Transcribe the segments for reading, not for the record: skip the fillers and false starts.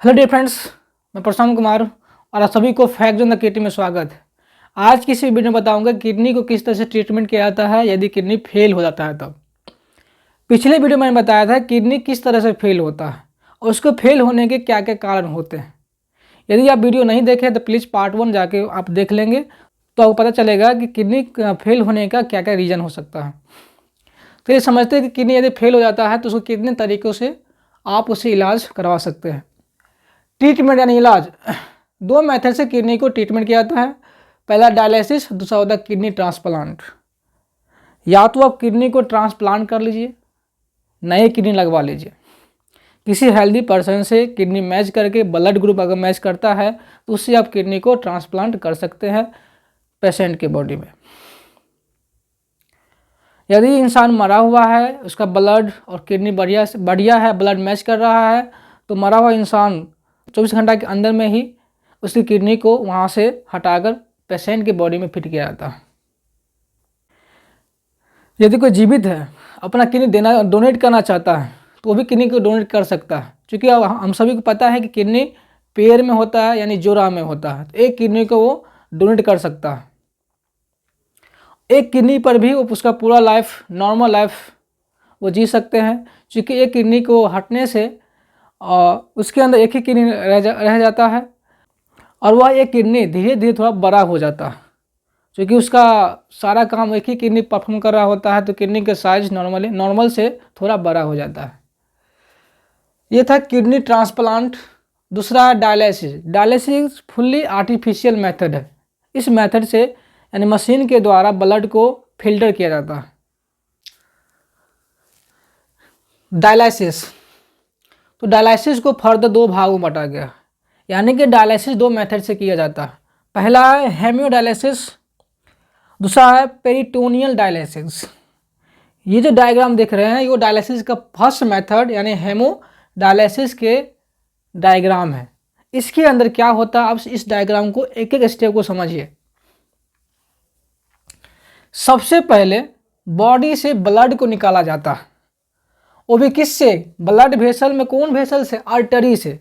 Hello dear friends, मैं प्रशांत कुमार और आप सभी को फैक्ट जोन द किडनी में स्वागत है। आज की इस वीडियो में बताऊंगा किडनी को किस तरह से ट्रीटमेंट किया जाता है यदि किडनी फेल हो जाता है तब। पिछले वीडियो में मैंने बताया था किडनी किस तरह से फेल होता है और उसको फेल होने के क्या क्या कारण होते हैं। यदि आप वीडियो नहीं देखे तो प्लीज़ पार्ट 1 जाके आप देख लेंगे तो आपको पता चलेगा कि किडनी फेल होने का क्या क्या रीज़न हो सकता है। तो ये समझते हैं कि किडनी यदि फेल हो जाता है तो उसको कितने तरीक़ों से आप उससे इलाज करवा सकते हैं। ट्रीटमेंट यानी इलाज, दो मेथड से किडनी को ट्रीटमेंट किया जाता है। पहला डायलिसिस, दूसरा होता है किडनी ट्रांसप्लांट। या तो आप किडनी को ट्रांसप्लांट कर लीजिए, नए किडनी लगवा लीजिए। किसी हेल्दी पर्सन से किडनी मैच करके ब्लड ग्रुप अगर मैच करता है तो उससे आप किडनी को ट्रांसप्लांट कर सकते हैं पेशेंट के बॉडी में। यदि इंसान मरा हुआ है, उसका ब्लड और किडनी बढ़िया है, ब्लड मैच कर रहा है, तो मरा हुआ इंसान 24 घंटा के अंदर में ही उसकी किडनी को वहाँ से हटाकर पेशेंट के बॉडी में फिट किया जाता है। यदि कोई जीवित है, अपना किडनी डोनेट करना चाहता है तो वो भी किडनी को डोनेट कर सकता है। क्योंकि हम सभी को पता है कि किडनी पेयर में होता है यानी जोड़ा में होता है, तो एक किडनी को वो डोनेट कर सकता है। एक किडनी पर भी वो उसका पूरा लाइफ, नॉर्मल लाइफ वो जी सकते हैं। क्योंकि एक किडनी को हटने से उसके अंदर एक ही किडनी रह जाता है और वह एक किडनी धीरे धीरे थोड़ा बड़ा हो जाता है। क्योंकि उसका सारा काम एक ही किडनी परफॉर्म कर रहा होता है, तो किडनी का साइज नॉर्मल से थोड़ा बड़ा हो जाता है। ये था किडनी ट्रांसप्लांट। दूसरा dialysis. Dialysis fully artificial method है। इस मेथड से यानी मशीन के द्वारा ब्लड को फिल्टर किया जाता है। डायलिसिस, तो डायलिसिस को फर्दर दो भागों में बांटा गया, यानी कि डायलिसिस दो मेथड से किया जाता है। पहला है हेमियोडायलिसिस, दूसरा है पेरिटोनियल डायलिसिस। ये जो डायग्राम देख रहे हैं ये डायलिसिस का फर्स्ट मेथड यानी हेमोडायलिसिस के डायग्राम है। इसके अंदर क्या होता है, अब इस डायग्राम को एक एक स्टेप को समझिए। सबसे पहले बॉडी से ब्लड को निकाला जाता है, वो भी किससे? ब्लड वेसल में। कौन वेसल से? आर्टरी से।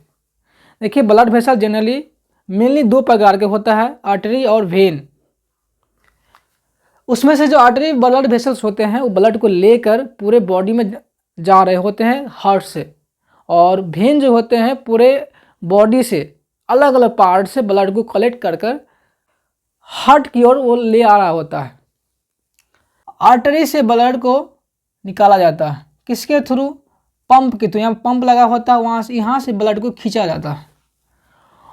देखिए ब्लड वेसल जनरली मेनली दो प्रकार के होता है, आर्टरी और वेन। उसमें से जो आर्टरी ब्लड वेसल्स होते हैं वो ब्लड को लेकर पूरे बॉडी में जा रहे होते हैं हार्ट से, और वेन जो होते हैं पूरे बॉडी से अलग अलग पार्ट से ब्लड को कलेक्ट कर कर हार्ट की ओर वो ले आ रहा होता है। आर्टरी से ब्लड को निकाला जाता है किसके थ्रू? पंप के थ्रू। यहाँ पंप लगा होता है, वहाँ से यहाँ से ब्लड को खींचा जाता है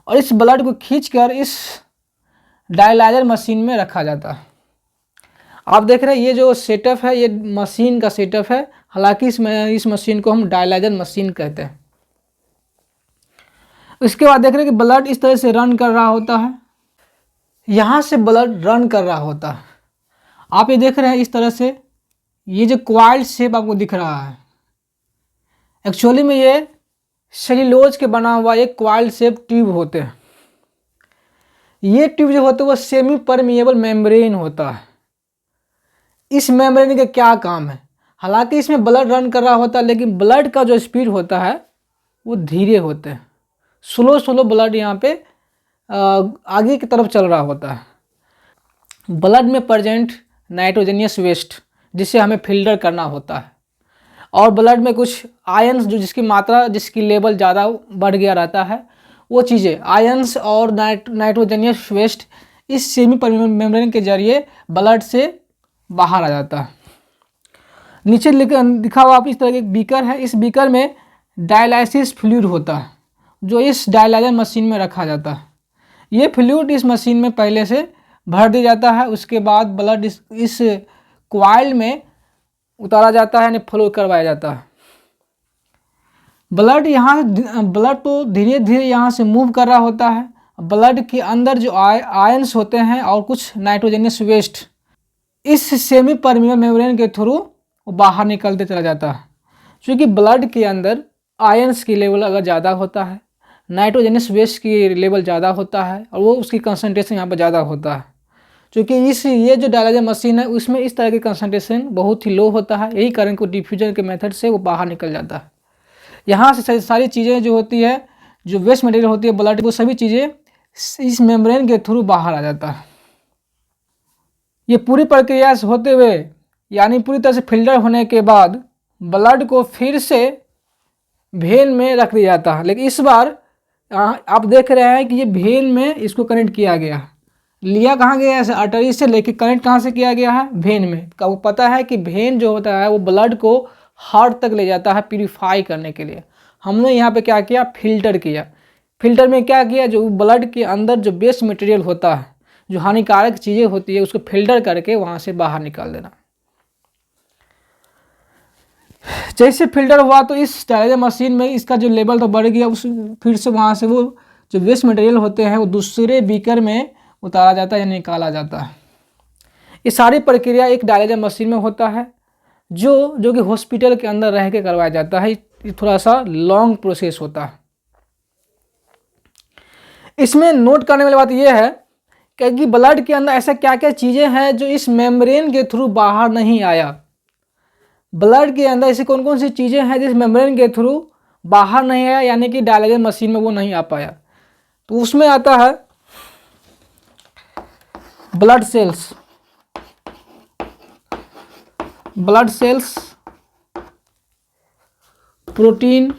और इस ब्लड को खींचकर इस डायलाइजर मशीन में रखा जाता है। आप देख रहे हैं ये जो सेटअप है ये मशीन का सेटअप है। हालांकि इस मशीन को हम डायलाइजर मशीन कहते हैं। इसके बाद देख रहे हैं कि ब्लड इस तरह से रन कर रहा होता है, यहाँ से ब्लड रन कर रहा होता है। आप ये देख रहे हैं इस तरह से, ये जो क्वाइल्ड शेप आपको दिख रहा है, एक्चुअली में ये सेल्यूलोज के बना हुआ एक क्वाइल्ड शेप ट्यूब होते हैं। ये ट्यूब जो होता है वो सेमी परमिएबल मेम्ब्रेन होता है। इस मेम्ब्रेन का क्या काम है? हालांकि इसमें ब्लड रन कर रहा होता है, लेकिन ब्लड का जो स्पीड होता है वो धीरे होते हैं। स्लो ब्लड यहाँ पे आगे की तरफ चल रहा होता है। ब्लड में प्रेजेंट नाइट्रोजनियस वेस्ट जिसे हमें फिल्टर करना होता है, और ब्लड में कुछ आयंस जो जिसकी मात्रा जिसकी लेवल ज़्यादा बढ़ गया रहता है, वो चीज़ें आयंस और नाइट्रोजनियस वेस्ट इस सेमी परमिएबल मेम्ब्रेन के जरिए ब्लड से बाहर आ जाता है। नीचे लिखा हुआ आप इस तरह के एक बीकर है। इस बीकर में डायलाइसिस फ्लूइड होता है जो इस डायलाइजर मशीन में रखा जाता है। ये फ्लूइड इस मशीन में पहले से भर दिया जाता है। उसके बाद ब्लड इस क्वाइल में उतारा जाता है यानी फ्लो करवाया जाता है। ब्लड तो धीरे धीरे यहाँ से मूव कर रहा होता है। ब्लड के अंदर जो आयंस होते हैं और कुछ नाइट्रोजनियस वेस्ट इस सेमी परमिएबल मेम्ब्रेन के थ्रू वो बाहर निकलते चला जाता है। क्योंकि ब्लड के अंदर आयंस की लेवल अगर ज़्यादा होता है, नाइट्रोजनियस वेस्ट की लेवल ज़्यादा होता है और वो उसकी कंसनट्रेशन यहाँ पर ज़्यादा होता है। क्योंकि ये जो डायलाइजर मशीन है उसमें इस तरह की कंसनट्रेशन बहुत ही लो होता है, यही कारण को डिफ्यूजन के मेथड से वो बाहर निकल जाता है। यहाँ से सारी चीज़ें जो होती है जो वेस्ट मटेरियल होती है ब्लड, वो सभी चीज़ें इस मेम्ब्रेन के थ्रू बाहर आ जाता है। ये पूरी प्रक्रिया से होते हुए यानी पूरी तरह से फिल्टर होने के बाद ब्लड को फिर से वेन में रख दिया जाता है। लेकिन इस बार आप देख रहे हैं कि ये वेन में इसको कनेक्ट किया गया है। लिया कहाँ गया है? आर्टरी से लेके कनेक्ट कहाँ से किया गया है? वेन में। का वो पता है कि वेन जो होता है वो ब्लड को हार्ट तक ले जाता है प्यूरिफाई करने के लिए। हमने यहाँ पे क्या किया? फिल्टर किया। फिल्टर में क्या किया? जो ब्लड के अंदर जो वेस्ट मटेरियल होता है, जो हानिकारक चीज़ें होती है, उसको फिल्टर करके वहाँ से बाहर निकाल देना। जैसे फिल्टर हुआ तो इस डायलिसिस मशीन में इसका जो लेवल तो बढ़ गया, उस फिर से वहाँ से वो जो वेस्ट मटेरियल होते हैं वो दूसरे बीकर में उतारा जाता है या निकाला जाता है। ये सारी प्रक्रिया एक डायलिसिस मशीन में होता है जो कि हॉस्पिटल के अंदर रह के करवाया जाता है। ये थोड़ा सा लॉन्ग प्रोसेस होता है। इसमें नोट करने वाली बात यह है कि ब्लड के अंदर ऐसा क्या क्या चीज़ें हैं जो इस मेम्ब्रेन के थ्रू बाहर नहीं आया। ब्लड के अंदर ऐसी कौन कौन सी चीज़ें हैं जिस मेम्ब्रेन के थ्रू बाहर नहीं आया, यानी कि डायलिसिस मशीन में वो नहीं आ पाया। तो उसमें आता है ब्लड सेल्स, प्रोटीन,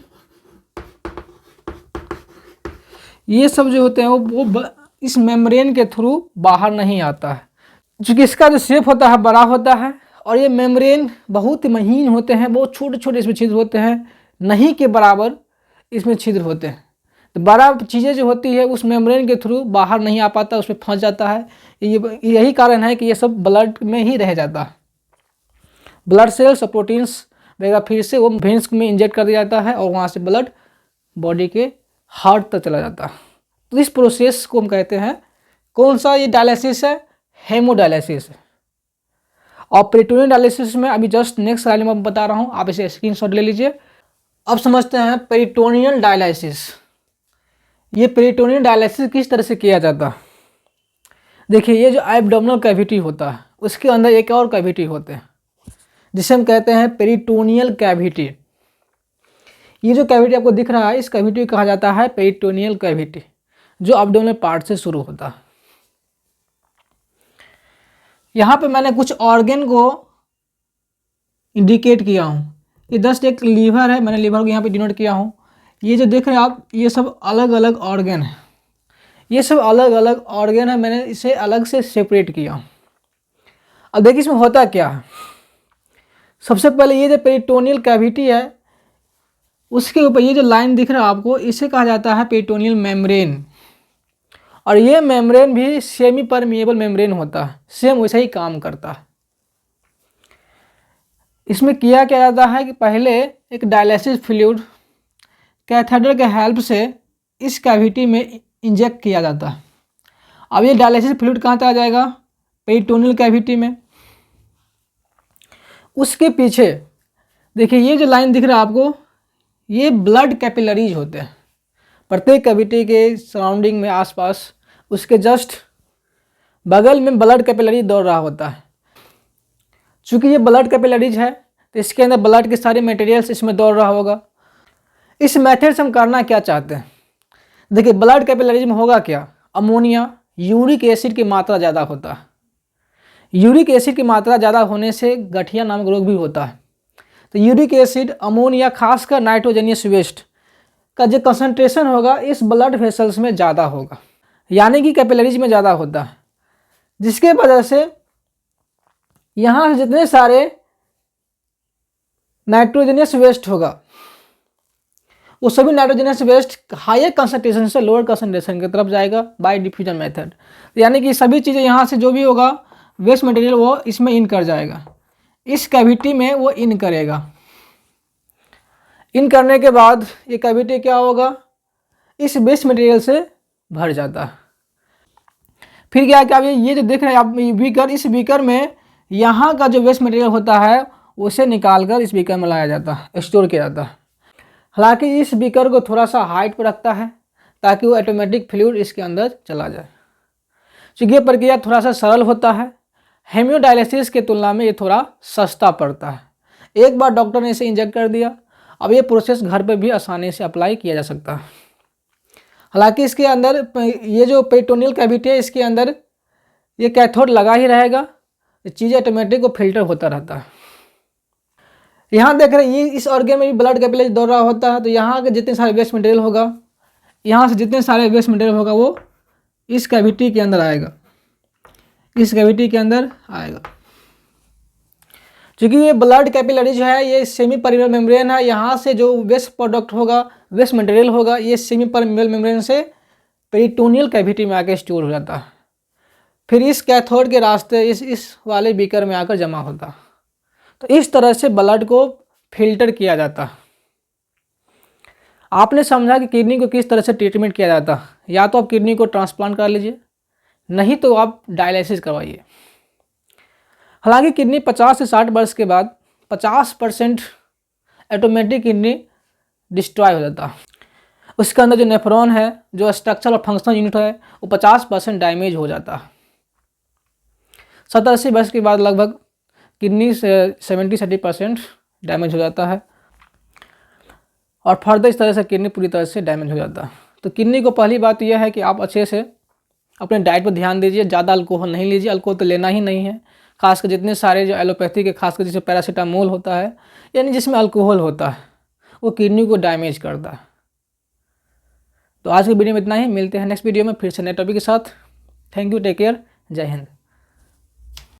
ये सब जो होते हैं वो इस मेम्ब्रेन के थ्रू बाहर नहीं आता है। क्योंकि इसका जो शेप होता है बड़ा होता है और ये मेम्ब्रेन बहुत ही महीन होते हैं, बहुत छोटे छोटे इसमें छिद्र होते हैं, नहीं के बराबर इसमें छिद्र होते हैं। तो बड़ा चीज़ें जो होती है उस मेम्ब्रेन के थ्रू बाहर नहीं आ पाता, उसमें फंस जाता है। यही कारण है कि ये सब ब्लड में ही रह जाता है। ब्लड सेल्स और प्रोटीन्स वगैरह फिर से वो वेन्स में इंजेक्ट कर दिया जाता है और वहाँ से ब्लड बॉडी के हार्ट तक चला जाता है। तो इस प्रोसेस को हम कहते हैं, कौन सा ये डायलिसिस है? हेमोडायलिसिस है। और पेरिटोनियल डायलिसिस में अभी जस्ट नेक्स्ट स्लाइड में बता रहा हूँ, आप इसे स्क्रीनशॉट ले लीजिए। अब समझते हैं पेरिटोनियल डायलिसिस। ये पेरिटोनियल डायलिसिस किस तरह से किया जाता है? देखिए, ये जो एब्डोमिनल कैविटी होता है उसके अंदर एक और कैविटी होते हैं जिसे हम कहते हैं पेरिटोनियल कैविटी। ये जो कैविटी आपको दिख रहा है इस कैविटी को कहा जाता है पेरिटोनियल कैविटी, जो एब्डोमिनल पार्ट से शुरू होता है। यहाँ पे मैंने कुछ ऑर्गन को इंडिकेट किया हूँ। ये जस्ट एक लीवर है, मैंने लीवर को यहाँ पे डिनोट किया हूँ। ये जो देख रहे हैं आप, ये सब अलग अलग ऑर्गन है। ये सब अलग अलग ऑर्गन है, मैंने इसे अलग से सेपरेट किया। अब देखिए इसमें होता क्या है। सबसे पहले ये जो पेरिटोनियल कैविटी है उसके ऊपर ये जो लाइन दिख रहा है आपको, इसे कहा जाता है पेरिटोनियल मेम्ब्रेन। और ये मेम्ब्रेन भी सेमी परमिएबल मेम्ब्रेन होता है, सेम वैसे ही काम करता है। इसमें किया क्या जाता है कि पहले एक डायलिसिस फ्लूइड कैथेटर के हेल्प से इस कैविटी में इंजेक्ट किया जाता है। अब ये डायलिसिस फ्लूइड कहाँ तक आ जाएगा? पेरिटोनियल कैविटी में। उसके पीछे देखिए ये जो लाइन दिख रहा है आपको, ये ब्लड कैपिलरीज होते हैं। प्रत्येक कैविटी के सराउंडिंग में आसपास उसके जस्ट बगल में ब्लड कैपिलरी दौड़ रहा होता है। चूँकि ये ब्लड कैपिलरीज है तो इसके अंदर ब्लड के सारे मटेरियल्स इसमें दौड़ रहा होगा। इस मेथड से हम करना क्या चाहते हैं? देखिए ब्लड कैपिलरीज में होगा क्या? अमोनिया, यूरिक एसिड की मात्रा ज़्यादा होता है। यूरिक एसिड की मात्रा ज़्यादा होने से गठिया नामक रोग भी होता है। तो यूरिक एसिड, अमोनिया, खासकर नाइट्रोजनियस वेस्ट का जो कंसंट्रेशन होगा इस ब्लड वेसल्स में ज़्यादा होगा, यानी कि कैपिलरीज में ज़्यादा होता है, जिसके वजह से यहाँ से जितने सारे नाइट्रोजनियस वेस्ट होगा वो सभी नाइट्रोजनियस वेस्ट हायर कंसंट्रेशन से लोअर कंसंट्रेशन की तरफ जाएगा बाय डिफ्यूजन मेथड। यानी कि सभी चीज़ें यहाँ से जो भी होगा वेस्ट मटेरियल वो इसमें इन कर जाएगा, इस कैविटी में वो इन करेगा। इन करने के बाद ये कैविटी क्या होगा? इस वेस्ट मटेरियल से भर जाता है। फिर क्या क्या ये जो देख रहे हैं आप बीकर, इस बीकर में यहाँ का जो वेस्ट मटेरियल होता है उसे निकालकर इस बीकर में लाया जाता है, स्टोर किया जाता है। हालांकि इस बीकर को थोड़ा सा हाइट पर रखता है ताकि वो ऑटोमेटिक फ्लूइड इसके अंदर चला जाए। चूँकि ये प्रक्रिया थोड़ा सा सरल होता है, हेमियोडायलिसिस के तुलना में ये थोड़ा सस्ता पड़ता है। एक बार डॉक्टर ने इसे इंजेक्ट कर दिया, अब ये प्रोसेस घर पे भी आसानी से अप्लाई किया जा सकता है। हालांकि इसके अंदर ये जो पेरिटोनियल कैविटी है इसके अंदर ये कैथोड लगा ही रहेगा, चीज़ ऑटोमेटिक को फिल्टर होता रहता है। यहाँ देख रहे हैं ये इस ऑर्गन में भी ब्लड कैपिलरी दौड़ रहा होता है, तो यहाँ के जितने सारे वेस्ट मटेरियल होगा, यहाँ से जितने सारे वेस्ट मटेरियल होगा वो इस कैविटी के अंदर आएगा, इस कैविटी के अंदर आएगा। क्योंकि ये ब्लड कैपिलरी जो है ये सेमी परमेबल मेम्ब्रेन है, यहाँ से जो वेस्ट प्रोडक्ट होगा, वेस्ट मटेरियल होगा, ये सेमी परमेबल मेम्ब्रेन से पेरिटोनियल कैविटी में आकर स्टोर हो जाता है, फिर इस कैथोड के रास्ते इस वाले बीकर में आकर जमा होता। तो इस तरह से ब्लड को फिल्टर किया जाता। आपने समझा कि किडनी को किस तरह से ट्रीटमेंट किया जाता। या तो आप किडनी को ट्रांसप्लांट करा लीजिए, नहीं तो आप डायलिसिस करवाइए। हालांकि किडनी 50 से 60 वर्ष के बाद 50% ऑटोमेटिक किडनी डिस्ट्रॉय हो जाता। उसके अंदर जो नेफ्रॉन है, जो स्ट्रक्चर और फंक्शनल यूनिट है, वो 50% डैमेज हो जाता। 70-80 वर्ष के बाद लगभग किडनी से 70-80% डैमेज हो जाता है, और फर्दर इस तरह से किडनी पूरी तरह से डैमेज हो जाता है। तो किडनी को पहली बात यह है कि आप अच्छे से अपने डाइट पर ध्यान दीजिए, ज़्यादा अल्कोहल नहीं लीजिए, अल्कोहल तो लेना ही नहीं है। खासकर जितने सारे जो एलोपैथी के, खासकर जैसे पैरासीटामोल होता है, यानी जिसमें अल्कोहल होता है, वो किडनी को डैमेज करता है। तो आज की वीडियो में इतना ही, मिलते हैं नेक्स्ट वीडियो में फिर से नए टॉपिक के साथ। थैंक यू, टेक केयर, जय हिंद।